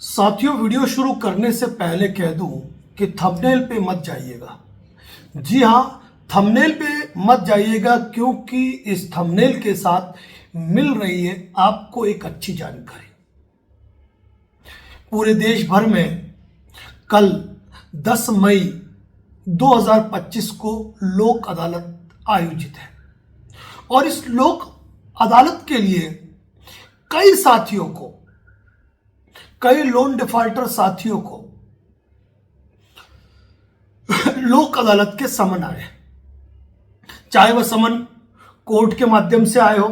साथियों, वीडियो शुरू करने से पहले कह दूं कि थंबनेल पे मत जाइएगा। जी हाँ, थंबनेल पे मत जाइएगा क्योंकि इस थंबनेल के साथ मिल रही है आपको एक अच्छी जानकारी। पूरे देश भर में कल 10 मई 2025 को लोक अदालत आयोजित है और इस लोक अदालत के लिए कई साथियों को, कई लोन डिफॉल्टर साथियों को लोक अदालत के समन आए। चाहे वह समन कोर्ट के माध्यम से आए हो,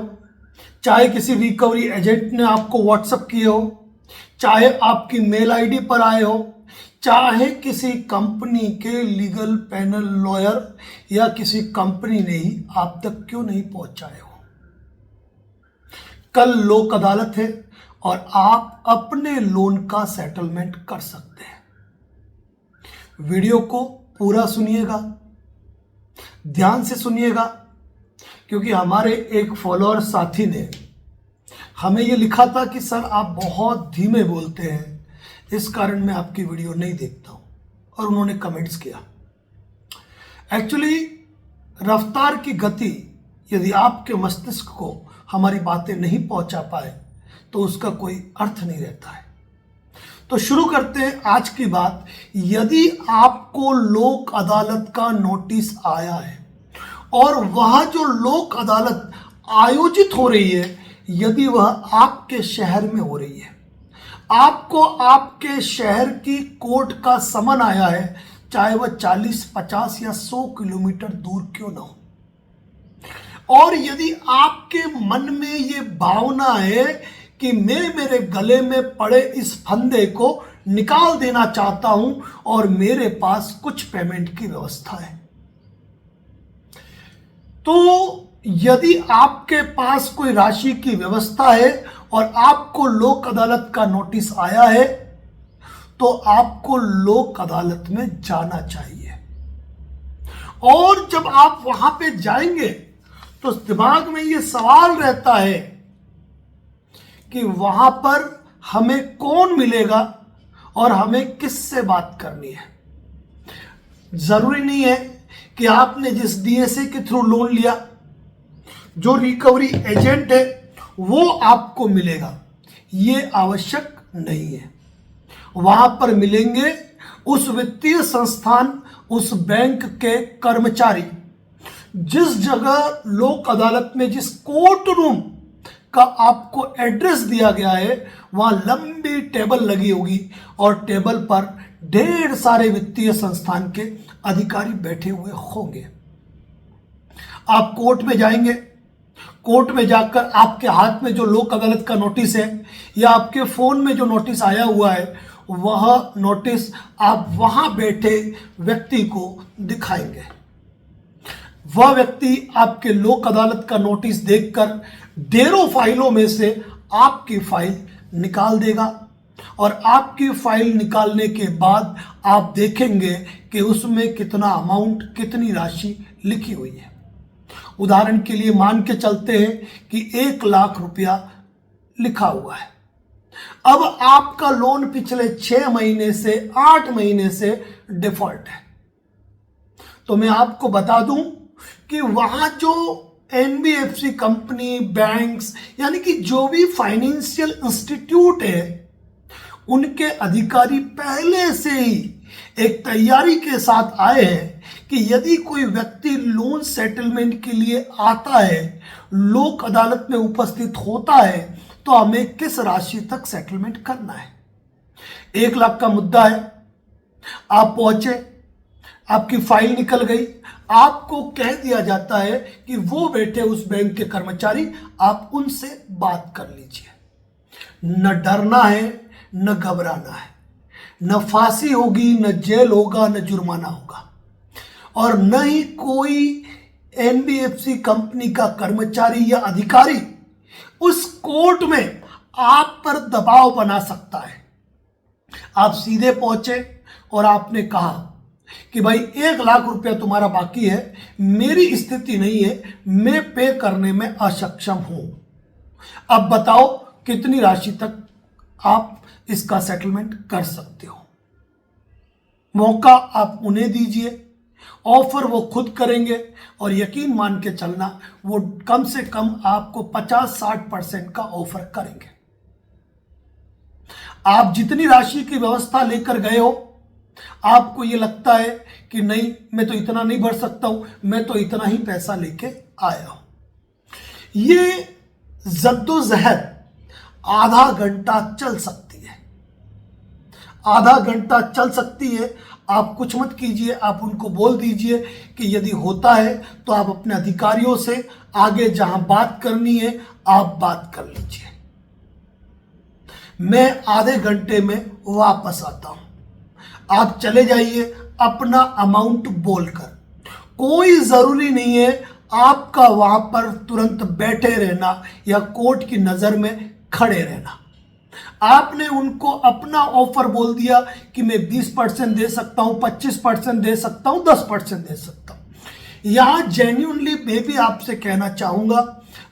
चाहे किसी रिकवरी एजेंट ने आपको व्हाट्सएप किए हो, चाहे आपकी मेल आईडी पर आए हो, चाहे किसी कंपनी के लीगल पैनल लॉयर या किसी कंपनी ने ही आप तक क्यों नहीं पहुंचाए हो। कल लोक अदालत है और आप अपने लोन का सेटलमेंट कर सकते हैं। वीडियो को पूरा सुनिएगा, ध्यान से सुनिएगा, क्योंकि हमारे एक फॉलोअर साथी ने हमें ये लिखा था कि सर आप बहुत धीमे बोलते हैं, इस कारण मैं आपकी वीडियो नहीं देखता हूं, और उन्होंने कमेंट्स किया। एक्चुअली रफ्तार की गति यदि आपके मस्तिष्क को हमारी बातें नहीं पहुंचा पाए तो उसका कोई अर्थ नहीं रहता है। तो शुरू करते हैं आज की बात। यदि आपको लोक अदालत का नोटिस आया है और वह जो लोक अदालत आयोजित हो रही है, यदि वह आपके शहर में हो रही है, आपको आपके शहर की कोर्ट का समन आया है, चाहे वह 40, 50 या 100 किलोमीटर दूर क्यों ना हो, और यदि आपके मन में ये भावना है कि मैं मेरे गले में पड़े इस फंदे को निकाल देना चाहता हूं और मेरे पास कुछ पेमेंट की व्यवस्था है, तो यदि आपके पास कोई राशि की व्यवस्था है और आपको लोक अदालत का नोटिस आया है, तो आपको लोक अदालत में जाना चाहिए। और जब आप वहां पे जाएंगे तो दिमाग में ये सवाल रहता है कि वहां पर हमें कौन मिलेगा और हमें किससे बात करनी है। जरूरी नहीं है कि आपने जिस डीएसए के थ्रू लोन लिया, जो रिकवरी एजेंट है वो आपको मिलेगा, ये आवश्यक नहीं है। वहां पर मिलेंगे उस वित्तीय संस्थान, उस बैंक के कर्मचारी, जिस जगह लोक अदालत में जिस कोर्ट रूम का आपको एड्रेस दिया गया है, वहां लंबी टेबल लगी होगी और टेबल पर ढेर सारे वित्तीय संस्थान के अधिकारी बैठे हुए होंगे। आप कोर्ट में जाएंगे, कोर्ट में जाकर आपके हाथ में जो लोक अदालत का नोटिस है या आपके फोन में जो नोटिस आया हुआ है, वह नोटिस आप वहां बैठे व्यक्ति को दिखाएंगे। वह व्यक्ति आपके लोक अदालत का नोटिस देखकर ढेरों फाइलों में से आपकी फाइल निकाल देगा और आपकी फाइल निकालने के बाद आप देखेंगे कि उसमें कितना अमाउंट, कितनी राशि लिखी हुई है। उदाहरण के लिए मान के चलते हैं कि 1 लाख रुपया लिखा हुआ है। अब आपका लोन पिछले 6 महीने से 8 महीने से डिफॉल्ट है, तो मैं आपको बता दूं कि वहां जो एनबीएफसी कंपनी, बैंक्स, यानी कि जो भी फाइनेंशियल इंस्टीट्यूट है, उनके अधिकारी पहले से ही एक तैयारी के साथ आए हैं कि यदि कोई व्यक्ति लोन सेटलमेंट के लिए आता है, लोक अदालत में उपस्थित होता है, तो हमें किस राशि तक सेटलमेंट करना है। 1 लाख का मुद्दा है, आप पहुंचे, आपकी फाइल निकल गई, आपको कह दिया जाता है कि वो बैठे उस बैंक के कर्मचारी, आप उनसे बात कर लीजिए। न डरना है, न घबराना है, न फांसी होगी, न जेल होगा, न जुर्माना होगा, और न ही कोई एनबीएफसी कंपनी का कर्मचारी या अधिकारी उस कोर्ट में आप पर दबाव बना सकता है। आप सीधे पहुंचे और आपने कहा कि भाई 1 लाख रुपया तुम्हारा बाकी है, मेरी स्थिति नहीं है, मैं पे करने में असक्षम हूं, अब बताओ कितनी राशि तक आप इसका सेटलमेंट कर सकते हो। मौका आप उन्हें दीजिए, ऑफर वो खुद करेंगे और यकीन मान के चलना वो कम से कम आपको 50-60% का ऑफर करेंगे। आप जितनी राशि की व्यवस्था लेकर गए हो, आपको ये लगता है कि नहीं मैं तो इतना नहीं भर सकता हूं, मैं तो इतना ही पैसा लेके आया हूं। ये जद्दोजहद आधा घंटा चल सकती है, आधा घंटा चल सकती है। आप कुछ मत कीजिए, आप उनको बोल दीजिए कि यदि होता है तो आप अपने अधिकारियों से आगे जहां बात करनी है आप बात कर लीजिए, मैं आधे घंटे में वापस आता हूं। आप चले जाइए अपना अमाउंट बोलकर। कोई जरूरी नहीं है आपका वहां पर तुरंत बैठे रहना या कोर्ट की नजर में खड़े रहना। आपने उनको अपना ऑफर बोल दिया कि मैं 20% दे सकता हूं, 25% दे सकता हूं, 10% दे सकता हूं। यहां जेन्युइनली मैं भी आपसे कहना चाहूंगा,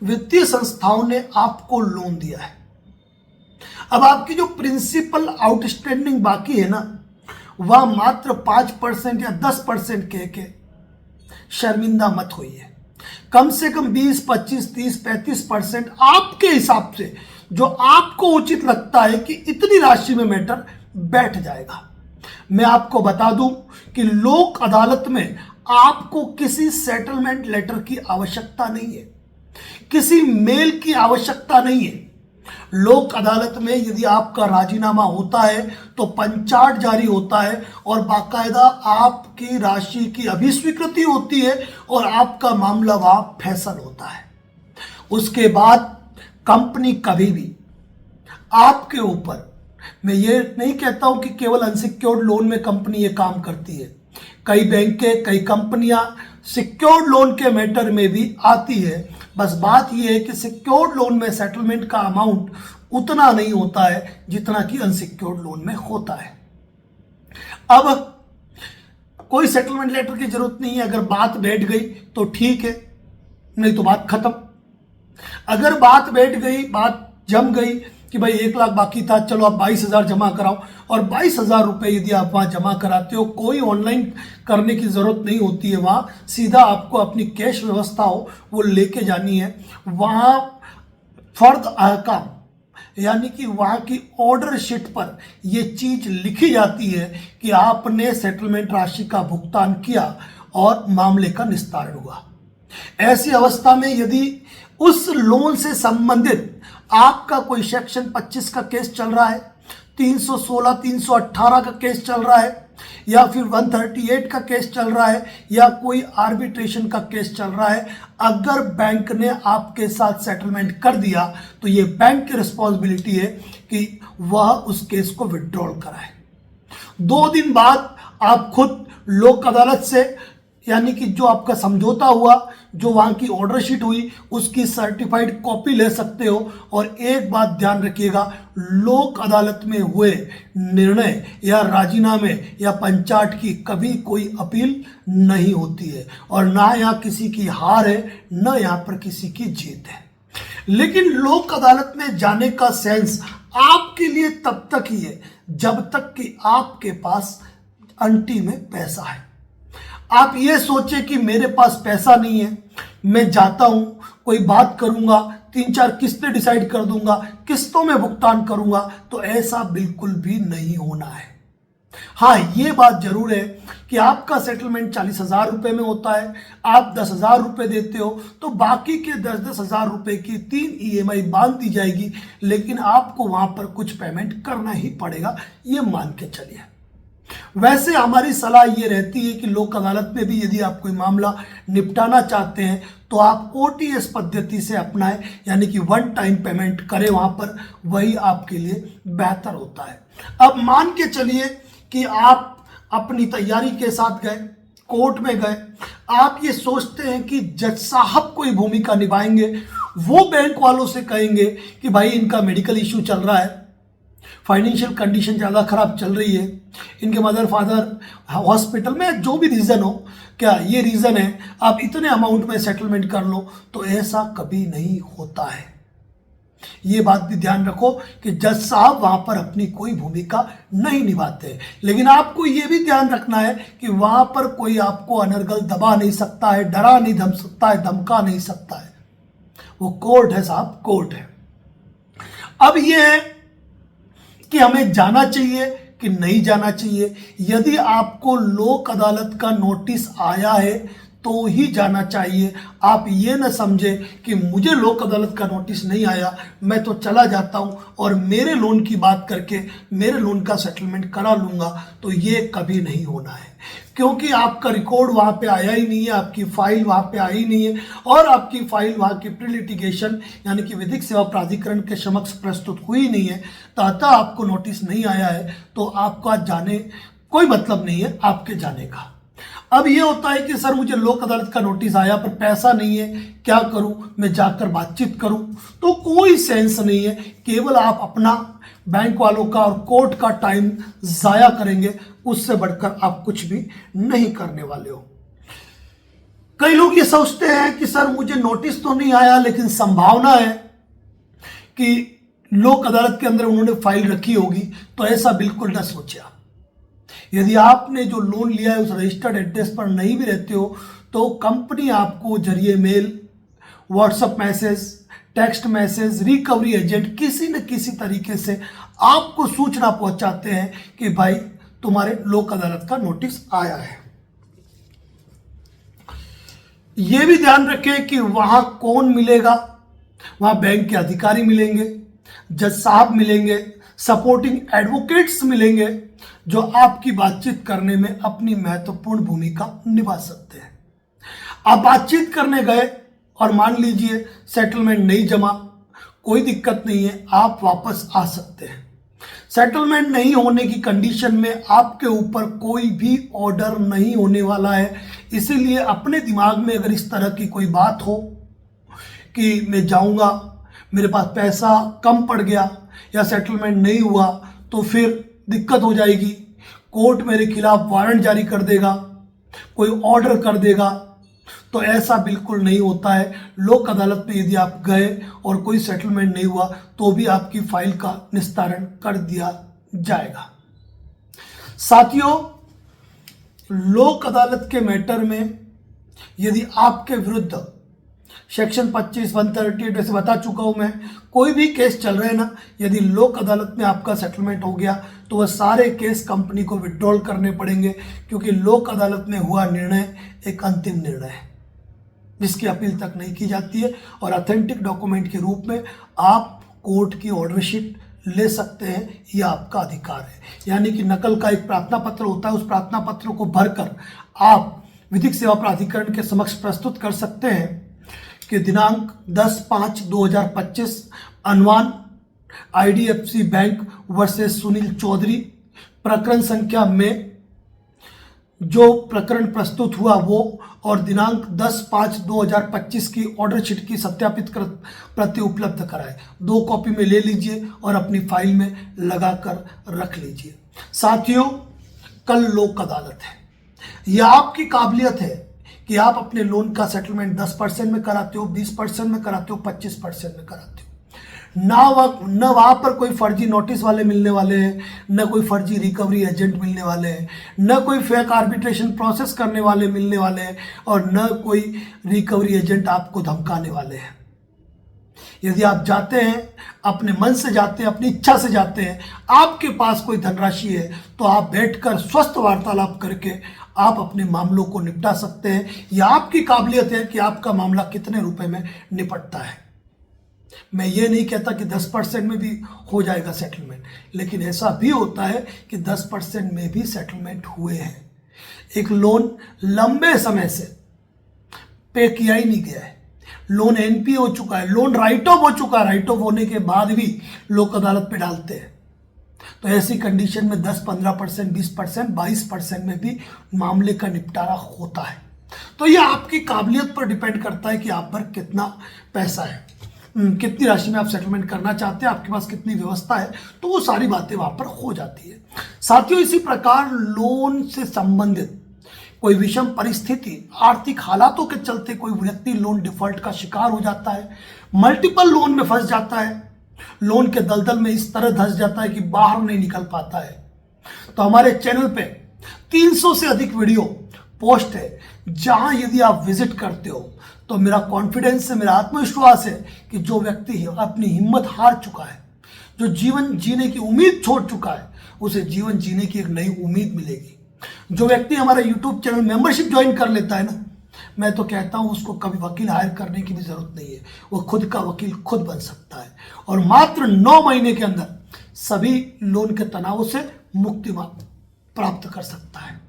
वित्तीय संस्थाओं ने आपको लोन दिया है। अब आपकी जो प्रिंसिपल आउटस्टैंडिंग बाकी है ना, वह मात्र 5% या 10% कह के शर्मिंदा मत होइए। कम से कम 20, 25, 30, 35% आपके हिसाब से जो आपको उचित लगता है कि इतनी राशि में मैटर बैठ जाएगा। मैं आपको बता दूं कि लोक अदालत में आपको किसी सेटलमेंट लेटर की आवश्यकता नहीं है, किसी मेल की आवश्यकता नहीं है। लोक अदालत में यदि आपका राजीनामा होता है तो पंचाट जारी होता है और बाकायदा आपकी राशि की अभिस्वीकृति होती है और आपका मामला वहां फैसल होता है। उसके बाद कंपनी कभी भी आपके ऊपर, मैं ये नहीं कहता हूं कि केवल अनसिक्योर्ड लोन में कंपनी ये काम करती है, कई बैंकें, कई कंपनियां सिक्योर्ड लोन के मैटर में भी आती है। बस बात यह है कि सिक्योर्ड लोन में सेटलमेंट का अमाउंट उतना नहीं होता है जितना कि अनसिक्योर्ड लोन में होता है। अब कोई सेटलमेंट लेटर की जरूरत नहीं है, अगर बात बैठ गई तो ठीक है, नहीं तो बात खत्म। अगर बात बैठ गई, बात जम गई कि भाई 1 लाख बाकी था, चलो आप 22,000 जमा कराओ, और 22,000 रुपए यदि आप वहां जमा कराते हो, कोई ऑनलाइन करने की जरूरत नहीं होती है, वहां सीधा आपको अपनी कैश व्यवस्था हो वो लेके जानी है। वहां फर्द अहकाम यानी कि वहां की ऑर्डर शीट पर यह चीज लिखी जाती है कि आपने सेटलमेंट राशि का भुगतान किया और मामले का निस्तारण हुआ। ऐसी अवस्था में यदि उस लोन से संबंधित आपका कोई सेक्शन 25 का केस चल रहा है, 316, 318 का केस चल रहा है, या फिर 138 का केस चल रहा है, या कोई आर्बिट्रेशन का केस चल रहा है, अगर बैंक ने आपके साथ सेटलमेंट कर दिया तो ये बैंक की रिस्पॉन्सिबिलिटी है कि वह उस केस को विड्रॉल कराए। 2 दिन बाद आप खुद लोक अदालत से, यानी कि जो आपका समझौता हुआ, जो वहां की ऑर्डर शीट हुई, उसकी सर्टिफाइड कॉपी ले सकते हो। और एक बात ध्यान रखिएगा, लोक अदालत में हुए निर्णय या राजीनामे या पंचाट की कभी कोई अपील नहीं होती है, और ना यहाँ किसी की हार है, न यहाँ पर किसी की जीत है। लेकिन लोक अदालत में जाने का सेंस आपके लिए तब तक ही है जब तक कि आपके पास अंटी में पैसा है। आप ये सोचे कि मेरे पास पैसा नहीं है, मैं जाता हूं, कोई बात करूंगा, 3-4 किस्तें डिसाइड कर दूंगा, किस्तों में भुगतान करूंगा, तो ऐसा बिल्कुल भी नहीं होना है। हाँ, ये बात जरूर है कि आपका सेटलमेंट 40,000 रुपए में होता है, आप 10,000 रुपए देते हो, तो बाकी के 10,000 रुपए की 3 EMI बांध दी जाएगी, लेकिन आपको वहां पर कुछ पेमेंट करना ही पड़ेगा, ये मान के चलिए। वैसे हमारी सलाह ये रहती है कि लोक अदालत में भी यदि आप कोई मामला निपटाना चाहते हैं तो आप OTS पद्धति से अपनाएं, यानी कि 1 टाइम पेमेंट करें वहां पर, वही आपके लिए बेहतर होता है। अब मान के चलिए कि आप अपनी तैयारी के साथ गए, कोर्ट में गए, आप ये सोचते हैं कि जज साहब कोई भूमिका निभाएंगे, वो बैंक वालों से कहेंगे कि भाई इनका मेडिकल इश्यू चल रहा है, फाइनेंशियल कंडीशन ज़्यादा खराब चल रही है, इनके मदर फादर हॉस्पिटल में, जो भी रीज़न हो, क्या ये रीज़न है, आप इतने अमाउंट में सेटलमेंट कर लो, तो ऐसा कभी नहीं होता है। ये बात भी ध्यान रखो कि जज साहब वहां पर अपनी कोई भूमिका नहीं निभाते। लेकिन आपको ये भी ध्यान रखना है कि वहां पर कोई आपको अनर्गल दबा नहीं सकता है, डरा नहीं धम सकता है, धमका नहीं सकता है। वो कोर्ट है साहब, कोर्ट है। अब ये है कि हमें जाना चाहिए कि नहीं जाना चाहिए। यदि आपको लोक अदालत का नोटिस आया है तो ही जाना चाहिए। आप ये न समझे कि मुझे लोक अदालत का नोटिस नहीं आया, मैं तो चला जाता हूं और मेरे लोन की बात करके मेरे लोन का सेटलमेंट करा लूंगा। तो ये कभी नहीं होना है, क्योंकि आपका रिकॉर्ड वहां पे आया ही नहीं है, आपकी फाइल वहां पे आई नहीं है और आपकी फाइल वहां की प्री लिटिगेशन यानी कि विधिक सेवा प्राधिकरण के समक्ष प्रस्तुत हुई नहीं है। अतः आपको नोटिस नहीं आया है तो आपका जाने कोई मतलब नहीं है आपके जाने का। अब ये होता है कि सर मुझे लोक अदालत का नोटिस आया पर पैसा नहीं है, क्या करूं, मैं जाकर बातचीत करूं? तो कोई सेंस नहीं है, केवल आप अपना, बैंक वालों का और कोर्ट का टाइम जाया करेंगे, उससे बढ़कर आप कुछ भी नहीं करने वाले हो। कई लोग ये सोचते हैं कि सर मुझे नोटिस तो नहीं आया लेकिन संभावना है कि लोक अदालत के अंदर उन्होंने फाइल रखी होगी। तो ऐसा बिल्कुल ना सोचे आप। यदि आपने जो लोन लिया है उस रजिस्टर्ड एड्रेस पर नहीं भी रहते हो तो कंपनी आपको जरिए mail, WhatsApp message, text message, recovery agent किसी न किसी तरीके से आपको सूचना पहुंचाते हैं कि भाई तुम्हारे लोक अदालत का नोटिस आया है। यह भी ध्यान रखें कि वहां कौन मिलेगा। वहां बैंक के अधिकारी मिलेंगे, जज साहब मिलेंगे, सपोर्टिंग एडवोकेट्स मिलेंगे जो आपकी बातचीत करने में अपनी महत्वपूर्ण भूमिका निभा सकते हैं। आप बातचीत करने गए और मान लीजिए सेटलमेंट नहीं जमा, कोई दिक्कत नहीं है, आप वापस आ सकते हैं। सेटलमेंट नहीं होने की कंडीशन में आपके ऊपर कोई भी ऑर्डर नहीं होने वाला है। इसीलिए अपने दिमाग में अगर इस तरह की कोई बात हो कि मैं जाऊंगा, मेरे पास पैसा कम पड़ गया या सेटलमेंट नहीं हुआ तो फिर दिक्कत हो जाएगी, कोर्ट मेरे खिलाफ वारंट जारी कर देगा, कोई ऑर्डर कर देगा, तो ऐसा बिल्कुल नहीं होता है। लोक अदालत में यदि आप गए और कोई सेटलमेंट नहीं हुआ तो भी आपकी फाइल का निस्तारण कर दिया जाएगा। साथियों, लोक अदालत के मैटर में यदि आपके विरुद्ध सेक्शन 25, 138 वैसे बता चुका हूं मैं, कोई भी केस चल रहे हैं ना, यदि लोक अदालत में आपका सेटलमेंट हो गया तो वह सारे केस कंपनी को विड्रॉल करने पड़ेंगे, क्योंकि लोक अदालत में हुआ निर्णय एक अंतिम निर्णय है जिसकी अपील तक नहीं की जाती है। और ऑथेंटिक डॉक्यूमेंट के रूप में आप कोर्ट की ऑर्डर शीट ले सकते हैं, यह आपका अधिकार है। यानी कि नकल का एक प्रार्थना पत्र होता है, उस प्रार्थना पत्र को भरकर आप विधिक सेवा प्राधिकरण के समक्ष प्रस्तुत कर सकते हैं कि दिनांक 10/5/2025 अनुमान IDFC bank versus Sunil Chaudhary प्रकरण संख्या में जो प्रकरण प्रस्तुत हुआ वो, और दिनांक 10/5/2025 की ऑर्डर शीट की सत्यापित प्रति उपलब्ध कराए। 2 कॉपी में ले लीजिए और अपनी फाइल में लगाकर रख लीजिए। साथियों, कल लोक अदालत है। यह आपकी काबिलियत है कि आप अपने लोन का सेटलमेंट 10% में कराते हो, 20% में कराते हो, 25% में कराते हो। न वहां पर कोई फर्जी नोटिस वाले मिलने वाले हैं, न कोई फर्जी रिकवरी एजेंट मिलने वाले हैं, न कोई फेक आर्बिट्रेशन प्रोसेस करने वाले मिलने वाले हैं, और न कोई रिकवरी एजेंट आपको धमकाने वाले हैं। यदि आप जाते हैं, अपने मन से जाते हैं, अपनी इच्छा से जाते हैं, आपके पास कोई धनराशि है, तो आप बैठकर स्वस्थ वार्तालाप करके आप अपने मामलों को निपटा सकते हैं। यह आपकी काबिलियत है कि आपका मामला कितने रुपए में निपटता है। मैं ये नहीं कहता कि 10% में भी हो जाएगा सेटलमेंट, लेकिन ऐसा भी होता है कि 10% में भी सेटलमेंट हुए हैं। एक लोन लंबे समय से पे किया ही नहीं गया है, लोन NPA हो चुका है, लोन राइट ऑफ हो चुका है, राइट ऑफ होने के बाद भी लोक अदालत पे डालते हैं। तो ऐसी कंडीशन में 10, 15%, 20%, 22% में भी मामले का निपटारा होता है। तो यह आपकी काबिलियत पर डिपेंड करता है कि आप पर कितना पैसा है, कितनी राशि में आप सेटलमेंट करना चाहते हैं, आपके पास कितनी व्यवस्था है, तो वो सारी बातें वहां पर हो जाती है। साथियों, इसी प्रकार लोन से संबंधित कोई विषम परिस्थिति, आर्थिक हालातों के चलते कोई व्यक्ति लोन डिफॉल्ट का शिकार हो जाता है, मल्टीपल लोन में फंस जाता है, लोन के दलदल में इस तरह धंस जाता है कि बाहर नहीं निकल पाता है। तो हमारे चैनल पे 300 से अधिक वीडियो पोस्ट है, जहां यदि आप विजिट करते हो तो मेरा कॉन्फिडेंस है, मेरा आत्मविश्वास है कि जो व्यक्ति अपनी हिम्मत हार चुका है, जो जीवन जीने की उम्मीद छोड़ चुका है, उसे जीवन जीने की एक नई उम्मीद मिलेगी। जो व्यक्ति हमारा यूट्यूब चैनल मेंबरशिप ज्वाइन कर लेता है ना, मैं तो कहता हूं उसको कभी वकील हायर करने की भी जरूरत नहीं है, वो खुद का वकील खुद बन सकता है और मात्र 9 महीने के अंदर सभी लोन के तनावों से मुक्ति प्राप्त कर सकता है।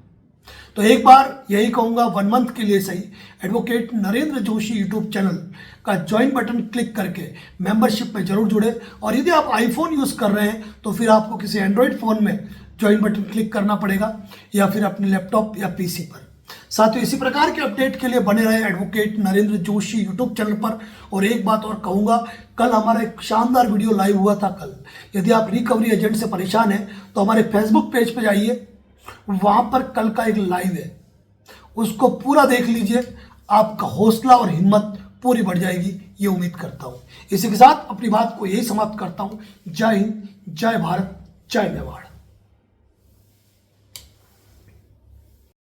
तो एक बार यही कहूंगा, 1 मंथ के लिए सही advocate Narendra Joshi YouTube channel का ज्वाइन बटन क्लिक करके मेंबरशिप में जरूर जुड़े। और यदि आप आईफोन यूज कर रहे हैं तो फिर आपको किसी एंड्रॉयड फोन में ज्वाइन बटन क्लिक करना पड़ेगा या फिर अपने लैपटॉप या पीसी पर। साथियों, इसी प्रकार के अपडेट के लिए बने रहे advocate Narendra Joshi YouTube channel पर। और एक बात और कहूंगा, कल हमारा एक शानदार वीडियो लाइव हुआ था। कल यदि आप रिकवरी एजेंट से परेशान हैं तो हमारे फेसबुक पेज पे जाइए, वहां पर कल का एक लाइव है, उसको पूरा देख लीजिए, आपका हौसला और हिम्मत पूरी बढ़ जाएगी, ये उम्मीद करता हूं। इसी के साथ अपनी बात को यही समाप्त करता हूं। जय हिंद, जय भारत, जय मेवाड़।